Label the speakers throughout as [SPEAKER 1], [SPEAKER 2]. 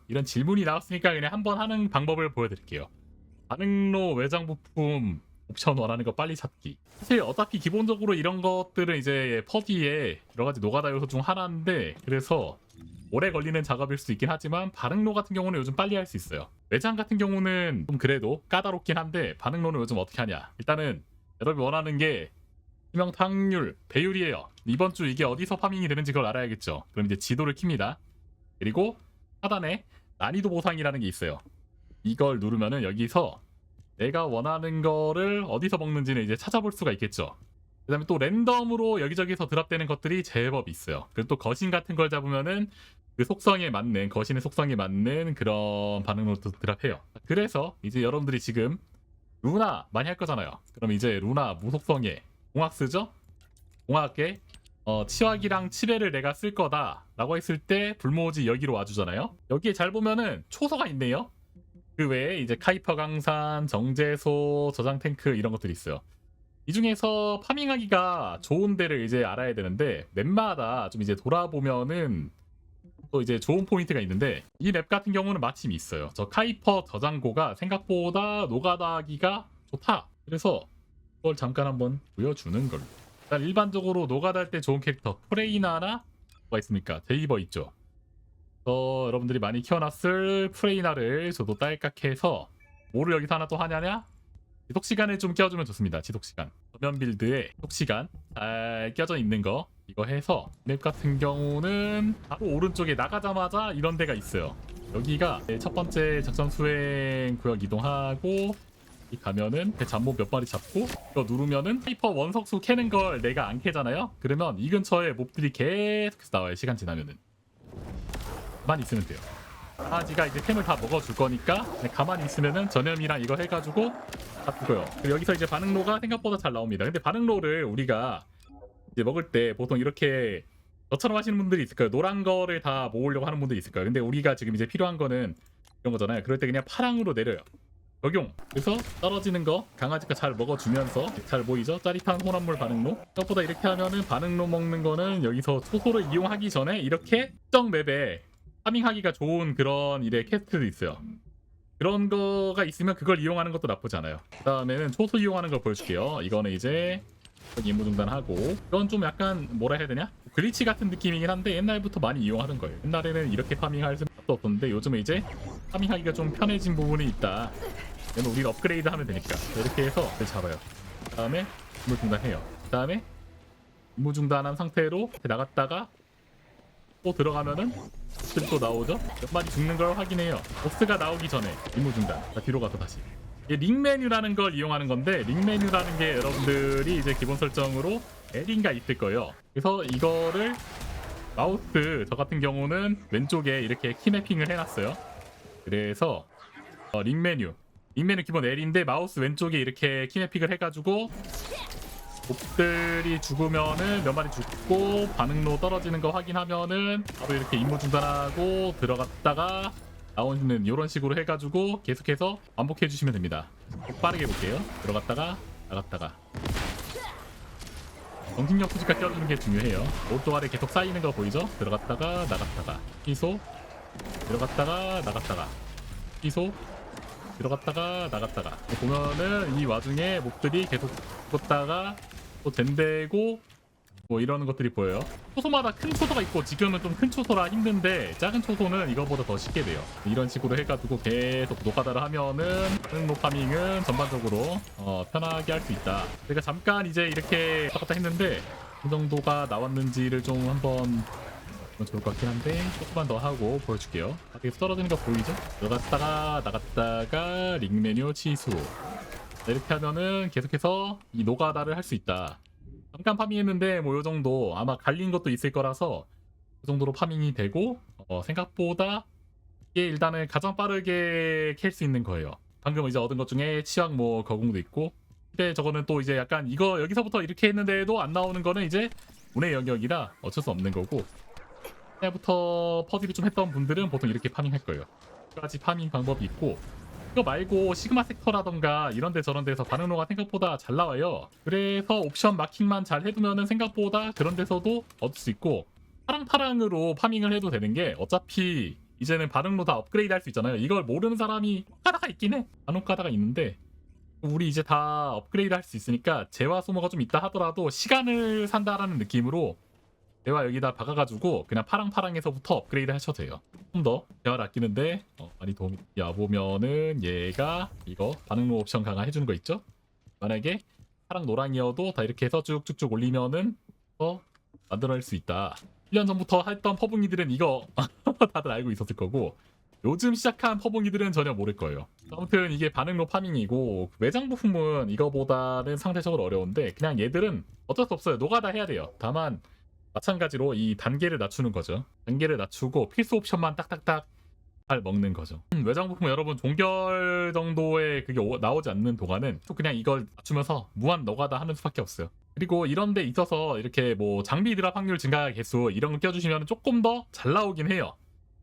[SPEAKER 1] 이런 질문이 나왔으니까 그냥 한번 하는 방법을 보여드릴게요. 반응로 외장 부품 옵션 원하는 거 빨리 찾기. 사실 어차피 기본적으로 이런 것들은 이제 퍼디의 여러가지 노가다 요소 중 하나인데, 그래서 오래 걸리는 작업일 수 있긴 하지만 반응로 같은 경우는 요즘 빨리 할 수 있어요. 외장 같은 경우는 좀 그래도 까다롭긴 한데, 반응로는 요즘 어떻게 하냐. 일단은 여러분이 원하는 게 치명타 확률, 배율이에요. 이번 주 이게 어디서 파밍이 되는지 그걸 알아야겠죠. 그럼 이제 지도를 킵니다. 그리고 하단에 난이도 보상이라는 게 있어요. 이걸 누르면은 여기서 내가 원하는 거를 어디서 먹는지는 이제 찾아볼 수가 있겠죠. 그 다음에 또 랜덤으로 여기저기서 드랍되는 것들이 제법 있어요. 그리고 또 거신 같은 걸 잡으면은 그 속성에 맞는, 거신의 속성에 맞는 그런 반응으로 드랍해요. 그래서 이제 여러분들이 지금 루나 많이 할 거잖아요. 그럼 이제 루나 무속성에 공학 쓰죠? 공학에 치확이랑 치배를 내가 쓸 거다 라고 했을 때 불모지 여기로 와주잖아요. 여기에 잘 보면은 초소가 있네요. 그 외에 이제 카이퍼 강산, 정제소, 저장 탱크 이런 것들이 있어요. 이 중에서 파밍하기가 좋은 데를 이제 알아야 되는데, 맵마다 좀 이제 돌아보면은 또 이제 좋은 포인트가 있는데, 이 맵 같은 경우는 마침 있어요. 저 카이퍼 저장고가 생각보다 노가다하기가 좋다. 그래서 그걸 잠깐 한번 보여주는 걸로. 일단 일반적으로 노가다 할 때 좋은 캐릭터 프레이나나 뭐가 있습니까? 데이버 있죠. 여러분들이 많이 키워놨을 프레이나를 저도 딸깍해서 뭐를 여기서 하나 또 하냐냐? 지속시간을 좀 껴주면 좋습니다. 지속시간. 전면 빌드에 지속시간 잘 껴져 있는 거 이거 해서, 맵 같은 경우는 바로 오른쪽에 나가자마자 이런 데가 있어요. 여기가 첫 번째 작전 수행 구역 이동하고 이 가면은 배 잠복 몇 마리 잡고 이거 누르면은 하이퍼 원석수 캐는 걸 내가 안 캐잖아요. 그러면 이 근처에 몹들이 계속해서 나와요. 시간 지나면은. 가만히 있으면 돼요. 강아지가 이제 템을 다 먹어줄 거니까 그냥 가만히 있으면은 전염이랑 이거 해가지고 다 죽어요. 그리고 여기서 이제 반응로가 생각보다 잘 나옵니다. 근데 반응로를 우리가 이제 먹을 때 보통 이렇게 저처럼 하시는 분들이 있을 거예요. 노란 거를 다 모으려고 하는 분들이 있을 거예요. 근데 우리가 지금 이제 필요한 거는 이런 거잖아요. 그럴 때 그냥 파랑으로 내려요. 적용. 그래서 떨어지는 거 강아지가 잘 먹어주면서 잘 보이죠? 짜릿한 혼합물 반응로. 생각보다 이렇게 하면은 반응로 먹는 거는 여기서 초소를 이용하기 전에 이렇게 특정 맵에 파밍하기가 좋은 그런 일의 퀘스트도 있어요. 그런 거가 있으면 그걸 이용하는 것도 나쁘지 않아요. 그 다음에는 초소 이용하는 걸 보여줄게요. 이거는 이제 임무 중단하고, 이건 좀 약간 뭐라 해야 되냐? 글리치 같은 느낌이긴 한데 옛날부터 많이 이용하는 거예요. 옛날에는 이렇게 파밍할 수도 없었는데 요즘은 이제 파밍하기가 좀 편해진 부분이 있다. 얘는 우리가 업그레이드 하면 되니까 이렇게 해서 잡아요. 그 다음에 임무 중단해요. 그 다음에 임무 중단한 상태로 나갔다가 또 들어가면은 또 나오죠? 몇 마리 죽는 걸 확인해요. 보스가 나오기 전에 임무 중단. 자, 뒤로 가서 다시. 이게 링 메뉴라는 걸 이용하는 건데, 링 메뉴라는 게 여러분들이 이제 기본 설정으로 L인가 있을 거예요. 그래서 이거를 마우스 저 같은 경우는 왼쪽에 이렇게 키 매핑을 해놨어요. 그래서 링 메뉴 기본 L인데 마우스 왼쪽에 이렇게 키 매핑을 해가지고 몹들이 죽으면은 몇 마리 죽고 반응로 떨어지는 거 확인하면은 바로 이렇게 임무 중단하고 들어갔다가 나오는 이런 식으로 해가지고 계속해서 반복해 주시면 됩니다. 빠르게 볼게요. 들어갔다가 나갔다가 정신력 수집까지 껴주는 게 중요해요. 오른쪽 아래 계속 쌓이는 거 보이죠? 들어갔다가 나갔다가 희소, 들어갔다가 나갔다가 희소, 들어갔다가 나갔다가. 보면은 이 와중에 몹들이 계속 죽었다가 또 젠되고 뭐 이러는 것들이 보여요. 초소마다 큰 초소가 있고, 지금은 좀 큰 초소라 힘든데 작은 초소는 이거보다 더 쉽게 돼요. 이런 식으로 해가지고 계속 노가다를 하면은 반응로 파밍은 전반적으로 편하게 할 수 있다. 제가 잠깐 이제 이렇게 왔다 갔다 했는데 그 정도가 나왔는지를 좀 한번 이건 좋을 것 같긴 한데 조금만 더 하고 보여줄게요. 계속 떨어지는 거 보이죠? 들어갔다가 나갔다가 링 메뉴 취소. 이렇게 하면은 계속해서 이 노가다를 할 수 있다. 잠깐 파밍했는데 뭐 요정도 아마 갈린 것도 있을 거라서 그 정도로 파밍이 되고, 생각보다 이게 일단은 가장 빠르게 캘 수 있는 거예요. 방금 이제 얻은 것 중에 치약 뭐 거공도 있고, 근데 저거는 또 이제 약간 이거 여기서부터 이렇게 했는데도 안 나오는 거는 이제 운의 영역이라 어쩔 수 없는 거고, 그때부터 퍼즐을 좀 했던 분들은 보통 이렇게 파밍할 거예요. 여러 가지 파밍 방법이 있고, 이거 말고 시그마 섹터라던가 이런데 저런데서 반응로가 생각보다 잘 나와요. 그래서 옵션 마킹만 잘 해두면은 생각보다 그런 데서도 얻을 수 있고, 파랑파랑으로 파밍을 해도 되는 게 어차피 이제는 반응로 다 업그레이드 할 수 있잖아요. 이걸 모르는 사람이 가다가 있긴 해. 간혹 가다가 있는데 우리 이제 다 업그레이드 할 수 있으니까 재화 소모가 좀 있다 하더라도 시간을 산다라는 느낌으로 재화 여기다 박아가지고 그냥 파랑파랑에서부터 업그레이드 하셔도 돼요. 좀 더 재화를 아끼는데 많이 도움이 보면은 얘가 이거 반응로 옵션 강화해주는 거 있죠? 만약에 파랑 노랑이어도 다 이렇게 해서 쭉쭉쭉 올리면은 더 만들어낼 수 있다. 1년 전부터 했던 퍼붕이들은 이거 다들 알고 있었을 거고 요즘 시작한 퍼붕이들은 전혀 모를 거예요. 아무튼 이게 반응로 파밍이고 외장 부품은 이거보다는 상대적으로 어려운데 그냥 얘들은 어쩔 수 없어요. 노가다 해야 돼요. 다만 마찬가지로 이 단계를 낮추는 거죠. 단계를 낮추고 필수 옵션만 딱딱딱 잘 먹는 거죠. 외장 부품 여러분 종결 정도의 그게 나오지 않는 동안은 또 그냥 이걸 맞추면서 무한 노가다 하는 수밖에 없어요. 그리고 이런 데 있어서 이렇게 뭐 장비 드랍 확률 증가 개수 이런 거 껴주시면 조금 더 잘 나오긴 해요.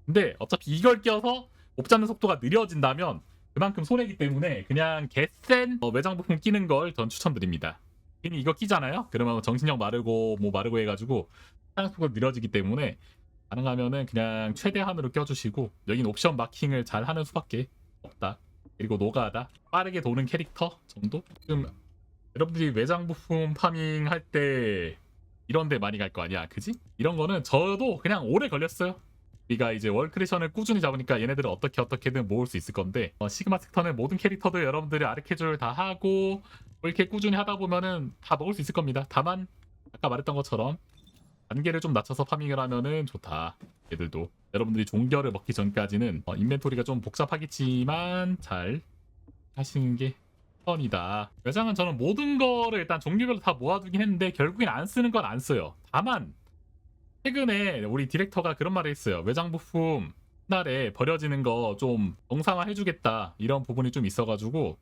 [SPEAKER 1] 근데 어차피 이걸 껴서 옵 잡는 속도가 느려진다면 그만큼 손해기 때문에 그냥 개센 외장 부품 끼는 걸 전 추천드립니다. 괜히 이거 끼잖아요? 그러면 정신력 마르고 뭐 마르고 해가지고 사용 속도가 느려지기 때문에 가능하면은 그냥 최대한으로 껴주시고 여긴 옵션 마킹을 잘 하는 수밖에 없다. 그리고 노가다 빠르게 도는 캐릭터 정도? 지금 여러분들이 외장 부품 파밍 할 때 이런 데 많이 갈 거 아니야, 그지? 이런 거는 저도 그냥 오래 걸렸어요. 우리가 이제 월크레이션을 꾸준히 잡으니까 얘네들을 어떻게든 모을 수 있을 건데 시그마 섹터는 모든 캐릭터들 여러분들이 아르케줄 다 하고 뭐 이렇게 꾸준히 하다 보면은 다 먹을 수 있을 겁니다. 다만 아까 말했던 것처럼 단계를 좀 낮춰서 파밍을 하면은 좋다. 얘들도 여러분들이 종결을 먹기 전까지는 인벤토리가 좀 복잡하겠지만 잘 하시는 게 선이다. 외장은 저는 모든 거를 일단 종류별로 다 모아두긴 했는데 결국엔 안 쓰는 건 안 써요. 다만 최근에 우리 디렉터가 그런 말을 했어요. 외장 부품 옛날에 버려지는 거 좀 정상화 해주겠다 이런 부분이 좀 있어가지고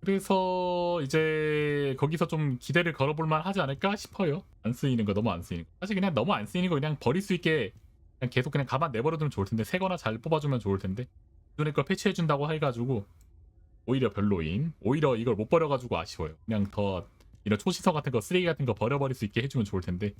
[SPEAKER 1] 그래서 이제 거기서 좀 기대를 걸어볼만 하지 않을까 싶어요. 안 쓰이는 거 너무 안 쓰이는 거 사실 그냥 너무 안 쓰이는 거 그냥 버릴 수 있게 그냥 계속 그냥 가만 내버려두면 좋을 텐데 새거나 잘 뽑아주면 좋을 텐데 기존에 걸 패치해준다고 해가지고 오히려 별로인 오히려 이걸 못 버려가지고 아쉬워요. 그냥 더 이런 초시성 같은 거 쓰레기 같은 거 버려버릴 수 있게 해주면 좋을 텐데